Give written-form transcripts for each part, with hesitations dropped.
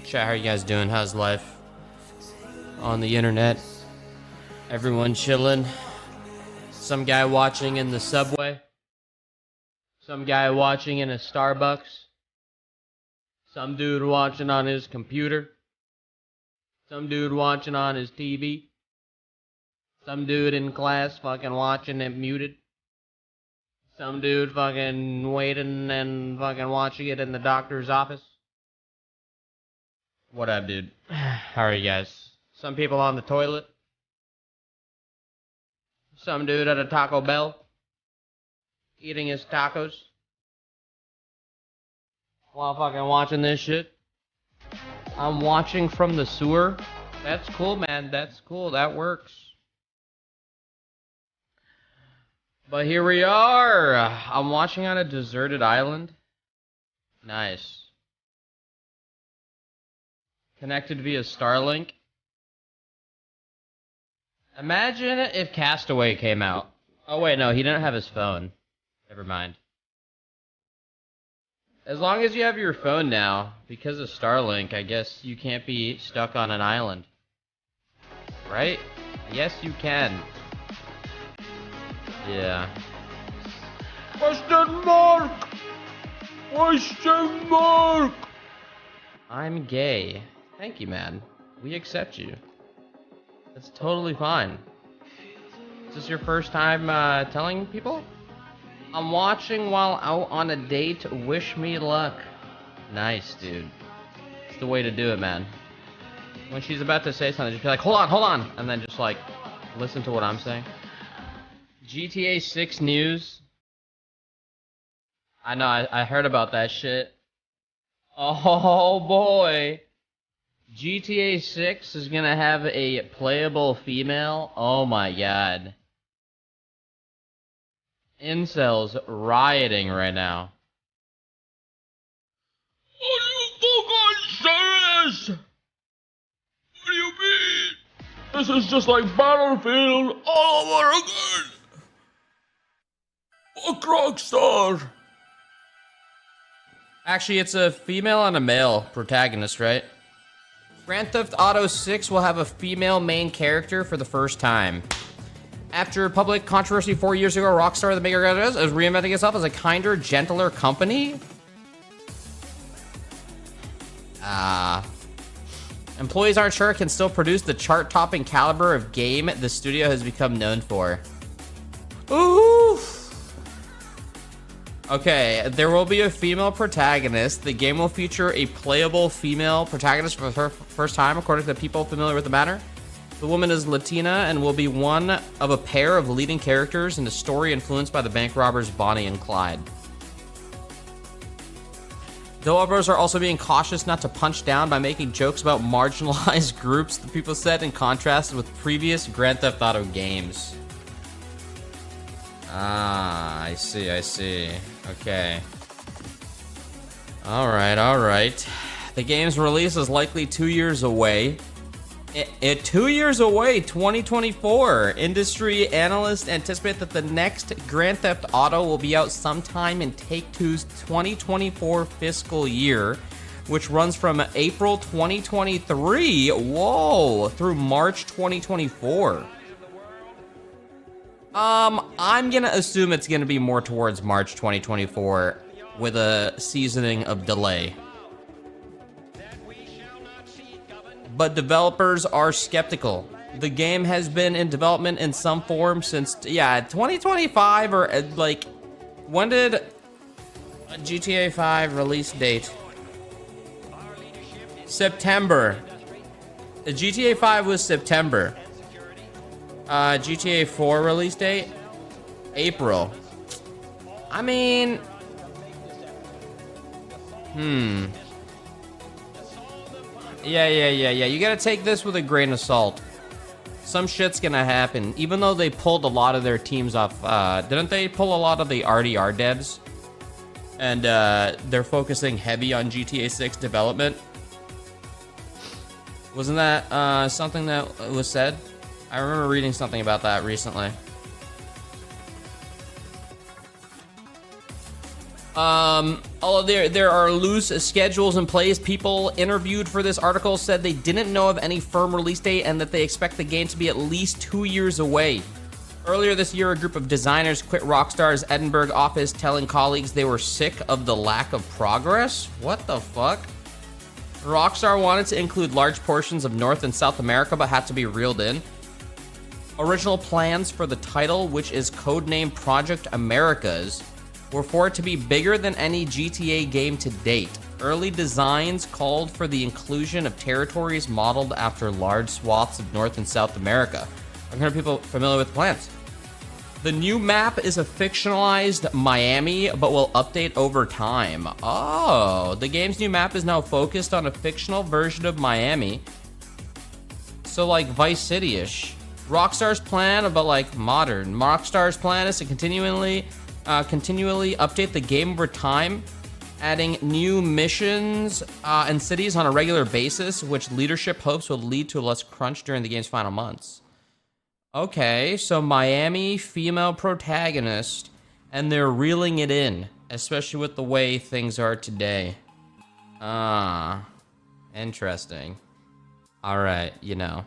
Chat, how are you guys doing? How's life on the internet? Everyone chilling? Some guy watching in the subway? Some guy watching in a Starbucks? Some dude watching on his computer? Some dude watching on his TV? Some dude in class fucking watching it muted? Some dude fucking waiting and fucking watching it in the doctor's office? What up, dude? How are you guys? Some people on the toilet? Some dude at a Taco Bell? Eating his tacos? While fucking watching this shit? I'm watching from the sewer? That's cool, man. That's cool. That works. But here we are. I'm watching on a deserted island. Nice. Connected via Starlink. Imagine if Castaway came out. Oh wait, no, he didn't have his phone. Never mind. As long as you have your phone now, because of Starlink, I guess you can't be stuck on an island. Right? Yes, you can. Yeah. Question mark! Question mark! I'm gay. Thank you, man. We accept you. That's totally fine. Is this your first time telling people? I'm watching while out on a date. Wish me luck. Nice, dude. It's the way to do it, man. When she's about to say something, just be like, hold on, and then just like, listen to what I'm saying. GTA 6 news. I know, I heard about that shit. Oh boy. GTA 6 is gonna have a playable female. Oh my god. Incels rioting right now. Are you fucking serious? What do you mean? This is just like Battlefield all over again. Fuck Rockstar. Actually, it's a female and a male protagonist, right? Grand Theft Auto 6 will have a female main character for the first time. After public controversy 4 years ago, Rockstar, the maker of is reinventing itself as a kinder, gentler company. Employees aren't sure it can still produce the chart-topping caliber of game the studio has become known for. Ooh. Okay, there will be a female protagonist. The game will feature a playable female protagonist for the first time, according to people familiar with the matter. The woman is Latina and will be one of a pair of leading characters in a story influenced by the bank robbers Bonnie and Clyde. Developers are also being cautious not to punch down by making jokes about marginalized groups, the people said, in contrast with previous Grand Theft Auto games. Ah, I see. Okay. Alright. The game's release is likely 2 years away. 2 years away, 2024. Industry analysts anticipate that the next Grand Theft Auto will be out sometime in Take-Two's 2024 fiscal year, which runs from April 2023, through March 2024. I'm gonna assume it's gonna be more towards March 2024 with a seasoning of delay. But developers are skeptical. The game has been in development in some form since, 2025 or like, when did GTA 5 release date? September. GTA 5 was September. GTA 4 release date? April. I mean, Yeah. You gotta take this with a grain of salt. Some shit's gonna happen. Even though they pulled a lot of their teams off, didn't they pull a lot of the RDR devs? And they're focusing heavy on GTA 6 development. Wasn't that something that was said? I remember reading something about that recently. Although there are loose schedules in place, people interviewed for this article said they didn't know of any firm release date and that they expect the game to be at least 2 years away. Earlier this year, a group of designers quit Rockstar's Edinburgh office, telling colleagues they were sick of the lack of progress. What the fuck? Rockstar wanted to include large portions of North and South America, but had to be reeled in. Original plans for the title, which is codenamed Project Americas, were for it to be bigger than any GTA game to date. Early designs called for the inclusion of territories modeled after large swaths of North and South America. I'm hearing people familiar with plans. The new map is a fictionalized Miami, but will update over time. Oh, the game's new map is now focused on a fictional version of Miami. So like Vice City-ish. Rockstar's plan, but like modern. Rockstar's plan is to continually update the game over time, adding new missions and cities on a regular basis, which leadership hopes will lead to less crunch during the game's final months. Okay, so Miami, female protagonist, and they're reeling it in, especially with the way things are today. Interesting. All right, you know.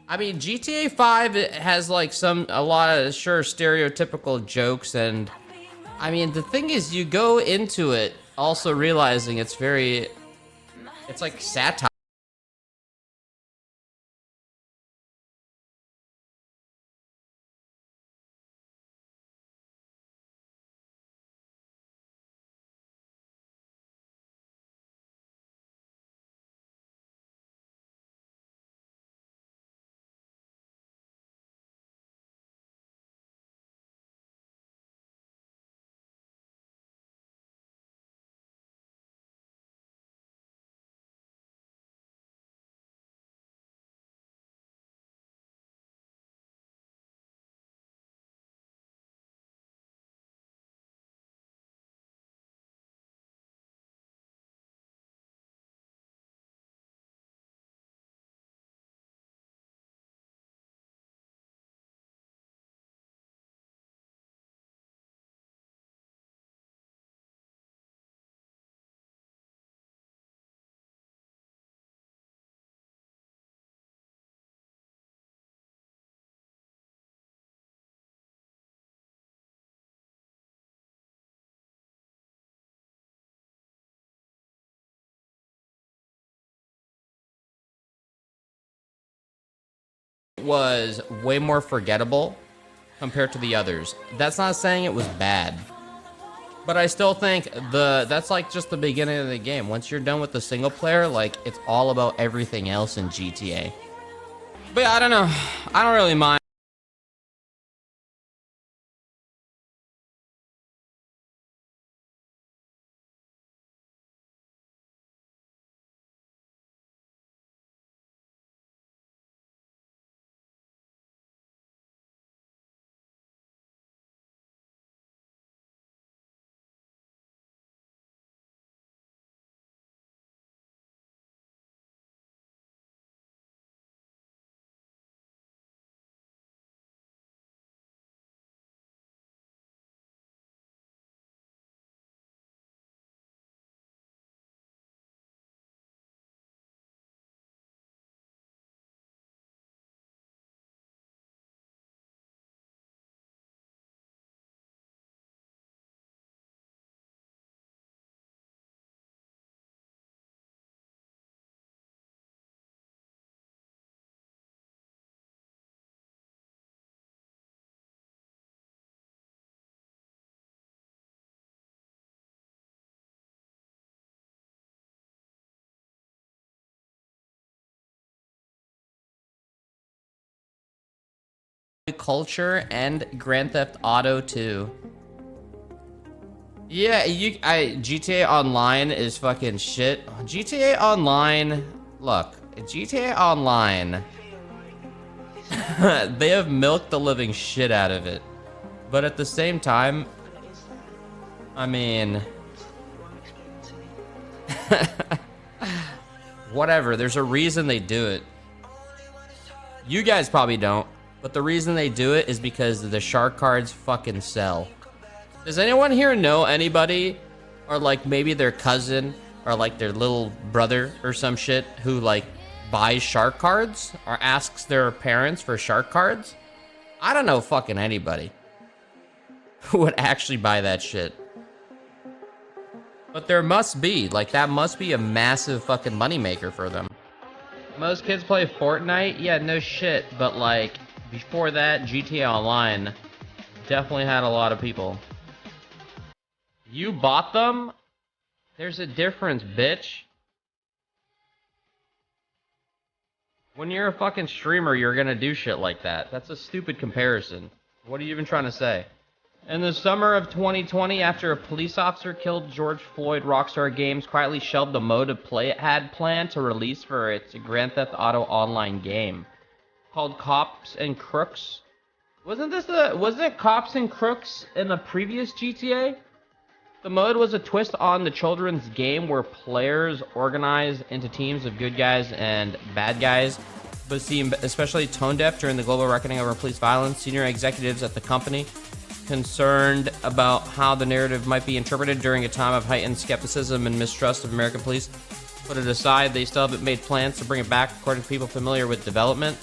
I mean, GTA 5 has like a lot of stereotypical jokes, and I mean, the thing is, you go into it also realizing it's like satire. Was way more forgettable compared to the others. That's not saying it was bad, but I still think that's like just the beginning of the game. Once you're done with the single player, like it's all about everything else in GTA. But yeah, I don't know. I don't really mind. Culture and Grand Theft Auto 2. Yeah, GTA Online is fucking shit. GTA Online, look, GTA Online, they have milked the living shit out of it. But at the same time, I mean, whatever, there's a reason they do it. You guys probably don't, but the reason they do it is because the shark cards fucking sell. Does anyone here know anybody, or like maybe their cousin, or like their little brother or some shit who like buys shark cards or asks their parents for shark cards? I don't know fucking anybody who would actually buy that shit. But there must be, like, that must be a massive fucking moneymaker for them. Most kids play Fortnite? Yeah, no shit. But like, before that, GTA Online definitely had a lot of people. You bought them? There's a difference, bitch. When you're a fucking streamer, you're gonna do shit like that. That's a stupid comparison. What are you even trying to say? In the summer of 2020, after a police officer killed George Floyd, Rockstar Games quietly shelved the mode of play it had planned to release for its Grand Theft Auto Online game called Cops and Crooks. Wasn't it Cops and Crooks in the previous GTA? The mode was a twist on the children's game where players organize into teams of good guys and bad guys, but seemed especially tone deaf during the global reckoning over police violence. Senior executives at the company, concerned about how the narrative might be interpreted during a time of heightened skepticism and mistrust of American police, put it aside. They still haven't made plans to bring it back, according to people familiar with development.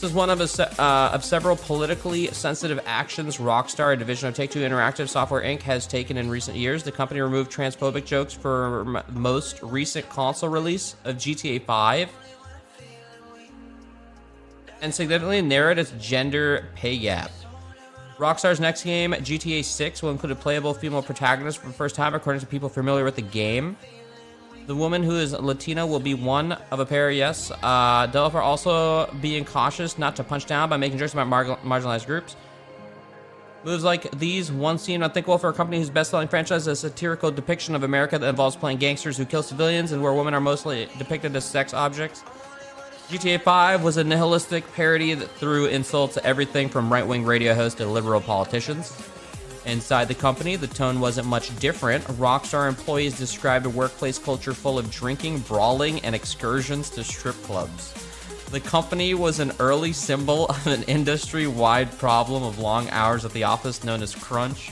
This is one of several politically sensitive actions Rockstar, a division of Take-Two Interactive Software Inc., has taken in recent years. The company removed transphobic jokes for most recent console release of GTA 5 and significantly narrowed its gender pay gap. Rockstar's next game, GTA 6, will include a playable female protagonist for the first time, according to people familiar with the game. The woman who is Latina will be one of a pair, yes. Developer also being cautious not to punch down by making jokes about marginalized groups. Moves like these once seemed unthinkable for a company whose best-selling franchise is a satirical depiction of America that involves playing gangsters who kill civilians and where women are mostly depicted as sex objects. GTA 5 was a nihilistic parody that threw insults at everything from right-wing radio hosts to liberal politicians. Inside the company, the tone wasn't much different. Rockstar employees described a workplace culture full of drinking, brawling, and excursions to strip clubs. The company was an early symbol of an industry-wide problem of long hours at the office known as crunch,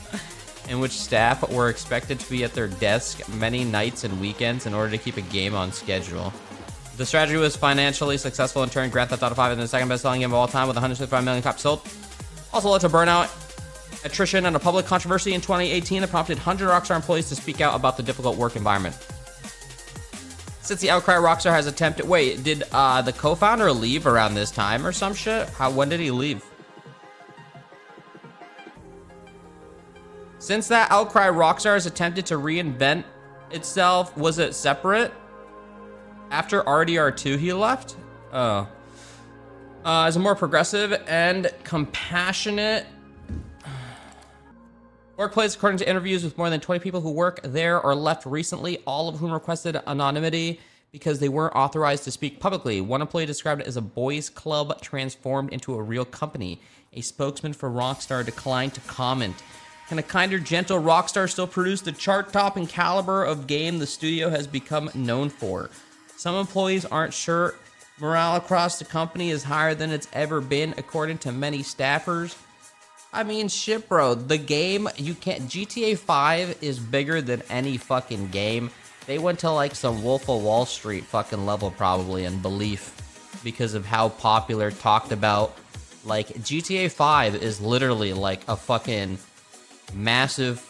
in which staff were expected to be at their desk many nights and weekends in order to keep a game on schedule. The strategy was financially successful and turned Grand Theft Auto 5 into the second best-selling game of all time with 155 million copies sold. Also led to burnout, attrition, and a public controversy in 2018 that prompted 100 Rockstar employees to speak out about the difficult work environment. Since the outcry, Rockstar has attempted... Wait, did the co-founder leave around this time or some shit? When did he leave? Since that outcry, Rockstar has attempted to reinvent itself. Was it separate? After RDR2, he left? Oh. As a more progressive and compassionate workplace, according to interviews with more than 20 people who work there or left recently, all of whom requested anonymity because they weren't authorized to speak publicly. One employee described it as a boys' club transformed into a real company. A spokesman for Rockstar declined to comment. Can a kinder, gentle Rockstar still produce the chart-topping caliber of game the studio has become known for? Some employees aren't sure morale across the company is higher than it's ever been, according to many staffers. I mean, shit, bro. The game, you can't... GTA 5 is bigger than any fucking game. They went to, like, some Wolf of Wall Street fucking level, probably, in belief because of how popular, talked about. Like, GTA 5 is literally, like, a fucking massive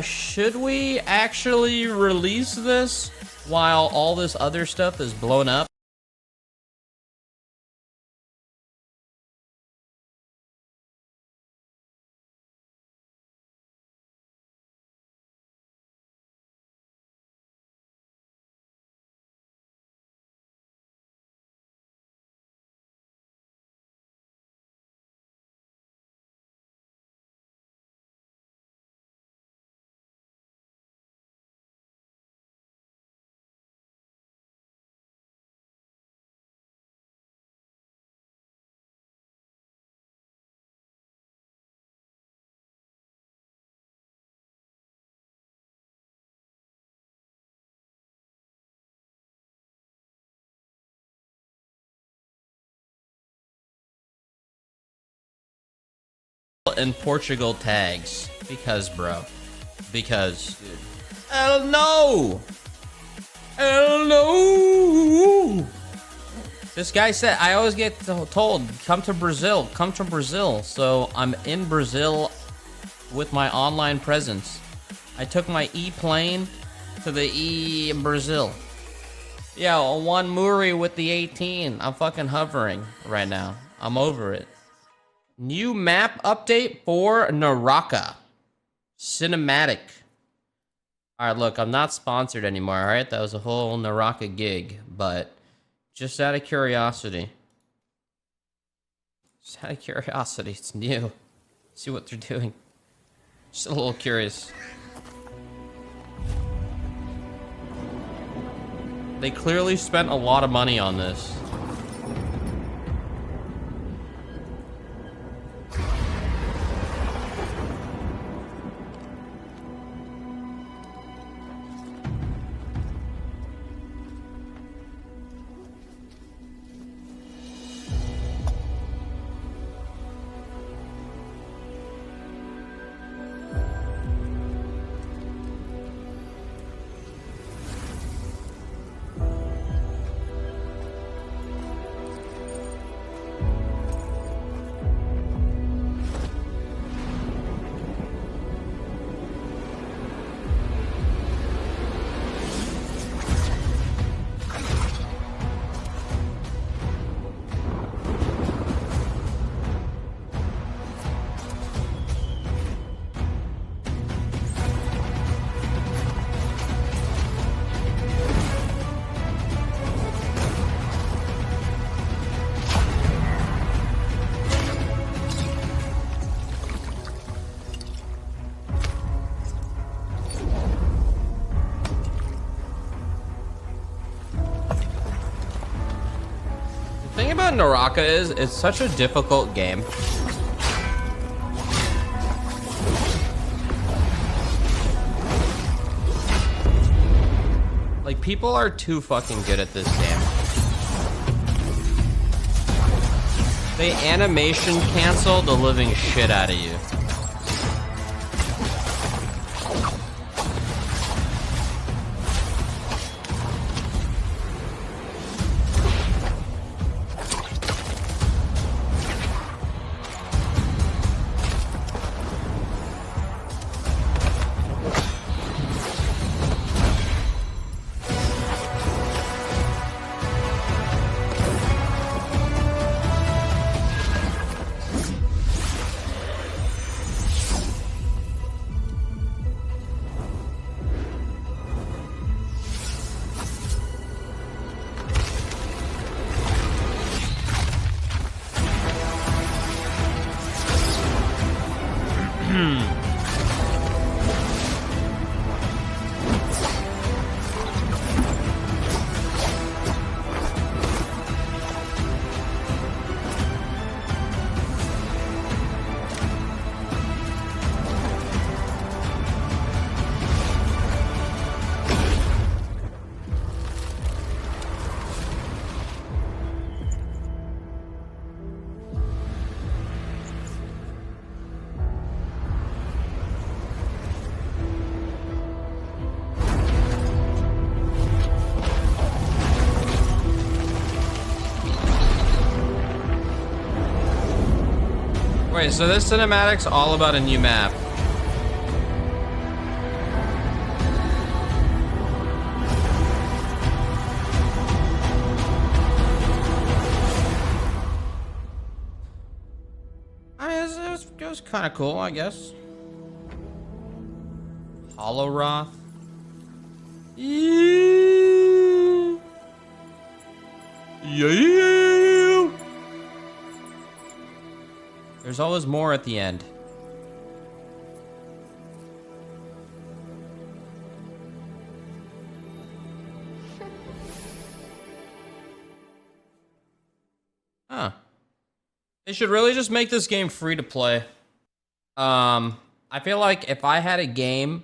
Should we actually release this while all this other stuff is blown up? In Portugal tags because, bro, because, dude. Hell no! Hell no! This guy said, I always get told, come to Brazil, come to Brazil. So I'm in Brazil with my online presence. I took my E-plane to the E in Brazil. Yeah, one Muri with the 18. I'm fucking hovering right now. I'm over it. New map update for NARAKA. Cinematic. Alright, look, I'm not sponsored anymore, alright? That was a whole NARAKA gig, but just out of curiosity. Just out of curiosity, it's new. See what they're doing. Just a little curious. They clearly spent a lot of money on this. The thing about NARAKA is, it's such a difficult game. Like, people are too fucking good at this game. They animation cancel the living shit out of you. Wait, so this cinematic's all about a new map. it was kind of cool, I guess. HOLOROTH. Yeah. Yeah. There's always more at the end. Huh. They should really just make this game free to play. I feel like if I had a game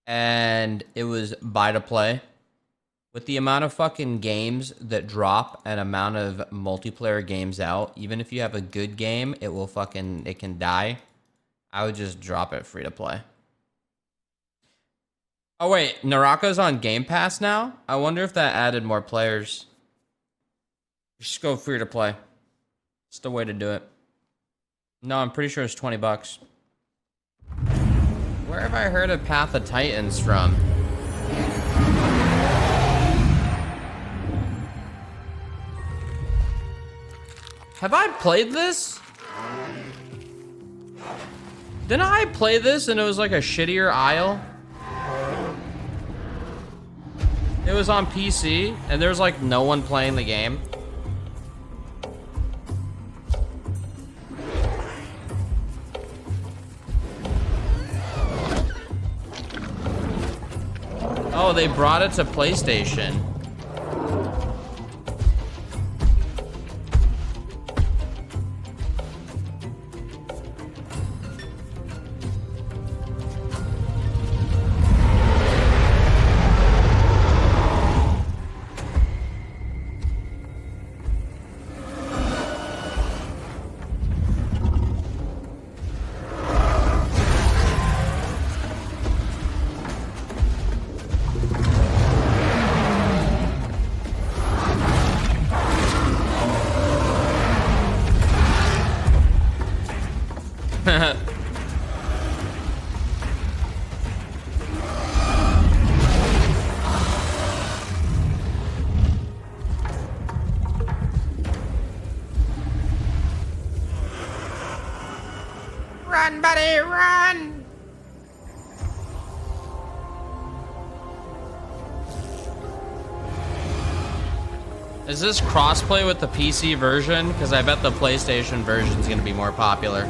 and it was buy to play, with the amount of fucking games that drop and amount of multiplayer games out, even if you have a good game, it can die. I would just drop it free to play. Oh wait, NARAKA's on Game Pass now? I wonder if that added more players. Just go free to play. It's the way to do it. No, I'm pretty sure it's 20 bucks. Where have I heard of Path of Titans from? Have I played this? Didn't I play this and it was like a shittier aisle? It was on PC and there was like no one playing the game. Oh, they brought it to PlayStation. Run, buddy, run! Is this crossplay with the PC version? Because I bet the PlayStation version is going to be more popular.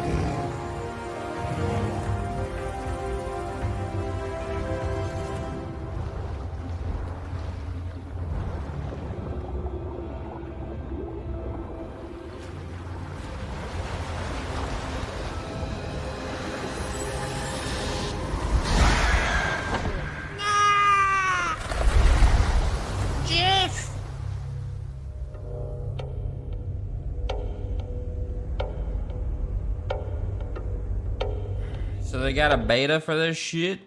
So they got a beta for this shit?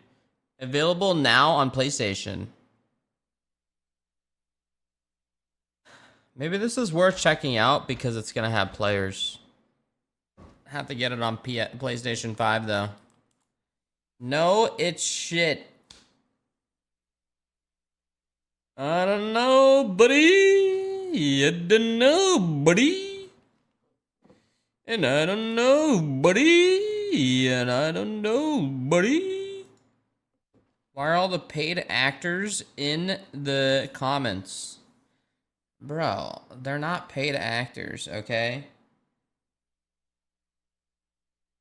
Available now on PlayStation. Maybe this is worth checking out because it's gonna have players. I have to get it on PlayStation 5 though. No, it's shit. I don't know, buddy. I don't know, buddy. And I don't know, buddy. And I don't know, buddy. Why are all the paid actors in the comments? Bro, they're not paid actors, okay?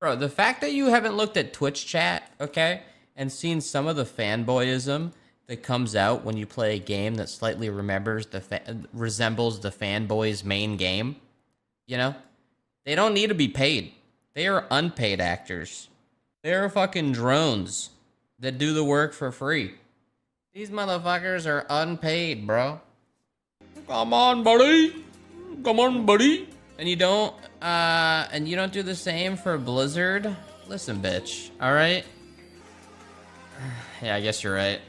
Bro, the fact that you haven't looked at Twitch chat, okay, and seen some of the fanboyism that comes out when you play a game that slightly resembles the fanboy's main game, you know? They don't need to be paid. They are unpaid actors. They are fucking drones that do the work for free. These motherfuckers are unpaid, bro. Come on, buddy. Come on, buddy. And you don't do the same for Blizzard? Listen, bitch. All right? Yeah, I guess you're right.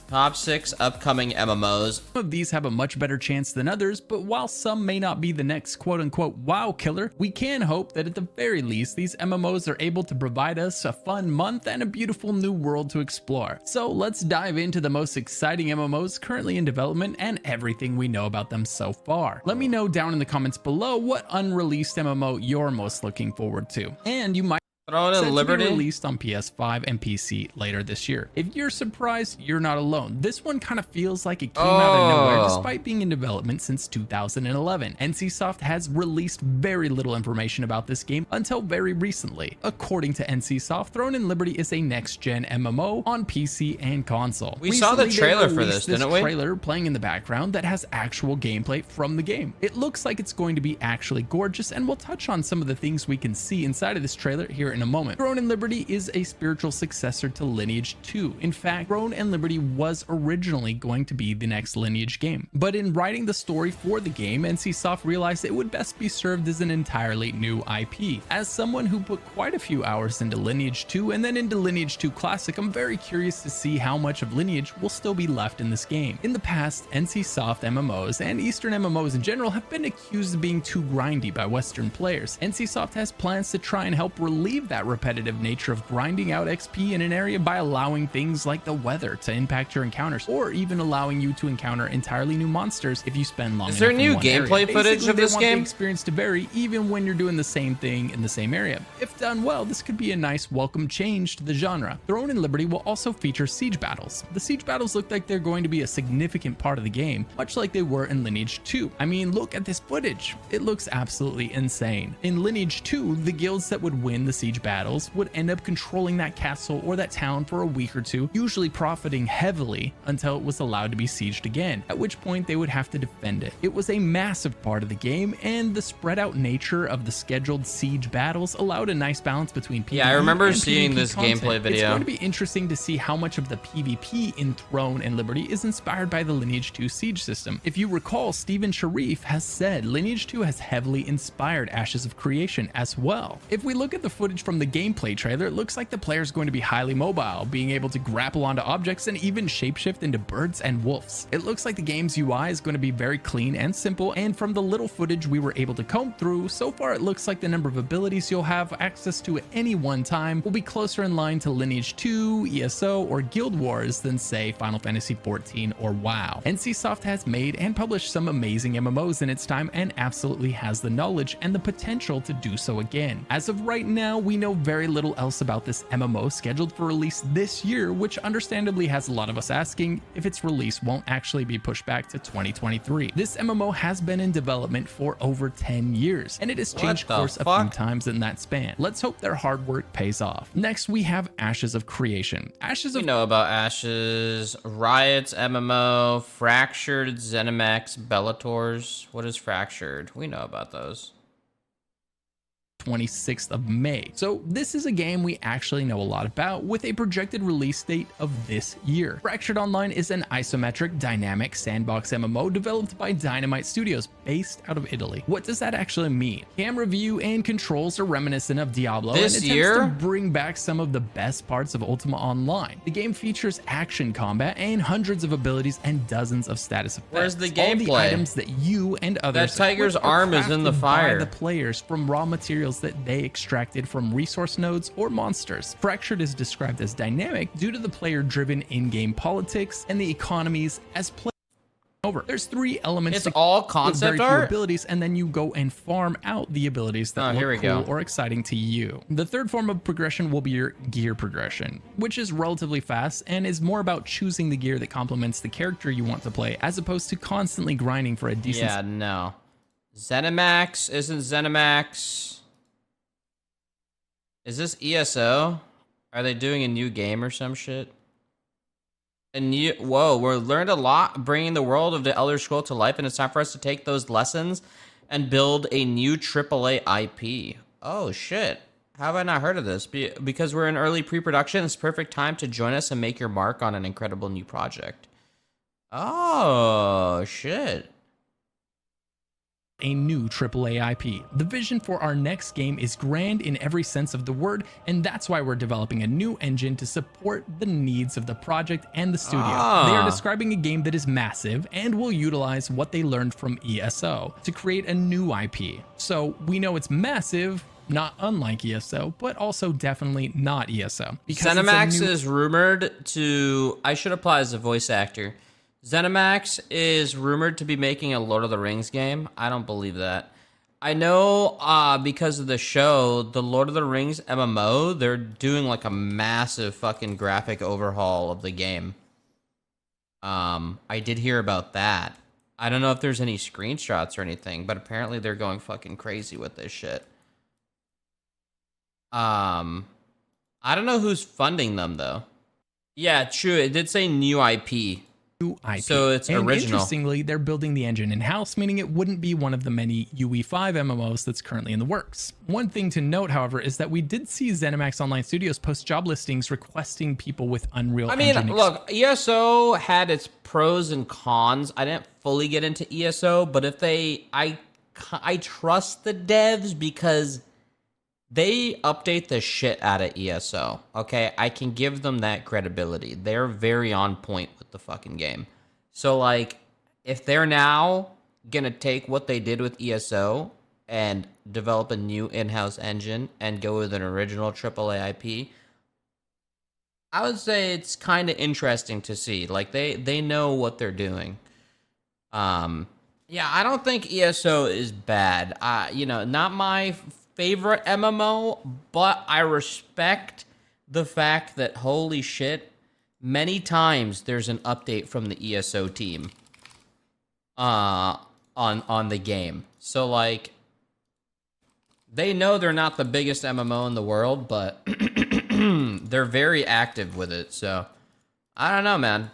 Top 6 upcoming MMOs. Some of these have a much better chance than others, but while some may not be the next quote-unquote WoW killer, we can hope that at the very least these MMOs are able to provide us a fun month and a beautiful new world to explore. So let's dive into the most exciting MMOs currently in development and everything we know about them so far. Let me know down in the comments below what unreleased MMO you're most looking forward to, and you might Throne of Liberty to be released on PS5 and PC later this year. If you're surprised, you're not alone. This one kind of feels like it came out of nowhere despite being in development since 2011. NCSoft has released very little information about this game until very recently. According to NCSoft, Throne and Liberty is a next-gen MMO on PC and console. We saw the trailer for this, didn't we? Trailer playing in the background that has actual gameplay from the game. It looks like it's going to be actually gorgeous, and we'll touch on some of the things we can see inside of this trailer here in a moment. Throne and Liberty is a spiritual successor to Lineage 2. In fact, Throne and Liberty was originally going to be the next Lineage game, but in writing the story for the game, NCSoft realized it would best be served as an entirely new IP. As someone who put quite a few hours into Lineage 2 and then into Lineage 2 Classic, I'm very curious to see how much of Lineage will still be left in this game. In the past, NCSoft MMOs and Eastern MMOs in general have been accused of being too grindy by Western players. NCSoft has plans to try and help relieve that repetitive nature of grinding out XP in an area by allowing things like the weather to impact your encounters, or even allowing you to encounter entirely new monsters if you spend long enough. Is there new in one gameplay area. footage Basically, of this they want game? the experience to vary even when you're doing the same thing in the same area. If done well, this could be a nice welcome change to the genre. Throne and Liberty will also feature siege battles. The siege battles look like they're going to be a significant part of the game, much like they were in Lineage 2. I mean, look at this footage. It looks absolutely insane. In Lineage 2, the guilds that would win the siege battles would end up controlling that castle or that town for a week or two, usually profiting heavily until it was allowed to be sieged again, at which point they would have to defend it. It was a massive part of the game, and the spread out nature of the scheduled siege battles allowed a nice balance between PvP. Yeah, I remember and seeing PvP this content. gameplay video. It's going to be interesting to see how much of the PvP in Throne and Liberty is inspired by the Lineage 2 siege system. If you recall, Steven Sharif has said Lineage 2 has heavily inspired Ashes of Creation as well. If we look at the footage from the gameplay trailer, it looks like the player is going to be highly mobile, being able to grapple onto objects and even shapeshift into birds and wolves. It looks like the game's UI is going to be very clean and simple, and from the little footage we were able to comb through, so far it looks like the number of abilities you'll have access to at any one time will be closer in line to Lineage 2, ESO, or Guild Wars than, say, Final Fantasy XIV or WoW. NCSoft has made and published some amazing MMOs in its time and absolutely has the knowledge and the potential to do so again. As of right now, we know very little else about this MMO scheduled for release this year, which understandably has a lot of us asking if its release won't actually be pushed back to 2023. This MMO has been in development for over 10 years, and it has changed course a few times in that span. Let's hope their hard work pays off. Next, we have Ashes of Creation. We know about Ashes, Riot's MMO, Fractured, ZeniMax, Bellators. What is Fractured? We know about those. 26th of May. So this is a game we actually know a lot about, with a projected release date of this year. Fractured Online is an isometric dynamic sandbox MMO developed by Dynamite Studios based out of Italy. What does that actually mean? Camera view and controls are reminiscent of Diablo and attempts to bring back some of the best parts of Ultima Online. The game features action combat and hundreds of abilities and dozens of status effects. Where's the gameplay? All the items that you and others that tiger's arm is in the fire. By the players from raw materials that they extracted from resource nodes or monsters. Fractured is described as dynamic due to the player-driven in-game politics and the economies as play over. There's three elements. It's all concept art? Abilities, and then you go and farm out the abilities that look cool or exciting to you. The third form of progression will be your gear progression, which is relatively fast and is more about choosing the gear that complements the character you want to play, as opposed to constantly grinding for a decent... Yeah, no. ZeniMax isn't ZeniMax. Is this ESO? Are they doing a new game or some shit? Whoa, we learned a lot bringing the world of the Elder Scrolls to life, and it's time for us to take those lessons and build a new AAA IP. Oh shit. How have I not heard of this? Because we're in early pre-production, it's perfect time to join us and make your mark on an incredible new project. Oh shit. a new AAA IP. The vision for our next game is grand in every sense of the word, and that's why we're developing a new engine to support the needs of the project and the studio. They are describing a game that is massive and will utilize what they learned from ESO to create a new IP. So we know it's massive, not unlike ESO, but also definitely not ESO. ZeniMax is rumored to... I should apply as a voice actor. ZeniMax is rumored to be making a Lord of the Rings game. I don't believe that. I know because of the show, the Lord of the Rings MMO, they're doing like a massive fucking graphic overhaul of the game. I did hear about that. I don't know if there's any screenshots or anything, but apparently they're going fucking crazy with this shit. I don't know who's funding them though. Yeah, true. It did say new IP. New IP. So it's and original. Interestingly, they're building the engine in-house, meaning it wouldn't be one of the many UE5 MMOs that's currently in the works. One thing to note, however, is that we did see ZeniMax Online Studios post job listings requesting people with Unreal Engine. Look, ESO had its pros and cons. I didn't fully get into ESO, but if I trust the devs because they update the shit out of ESO, okay? I can give them that credibility. They're very on point with the fucking game. So, like, if they're now gonna take what they did with ESO and develop a new in-house engine and go with an original AAA IP, I would say it's kind of interesting to see. Like, they know what they're doing. Yeah, I don't think ESO is bad. Not my favorite MMO, but I respect the fact that, holy shit, many times there's an update from the ESO team on the game. So, like, they know they're not the biggest MMO in the world, but they're very active with it. So, I don't know, man.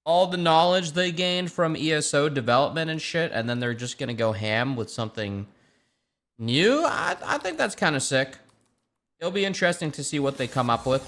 All the knowledge they gained from ESO development and shit, and then they're just gonna go ham with something new. I think that's kind of sick. It'll be interesting to see what they come up with.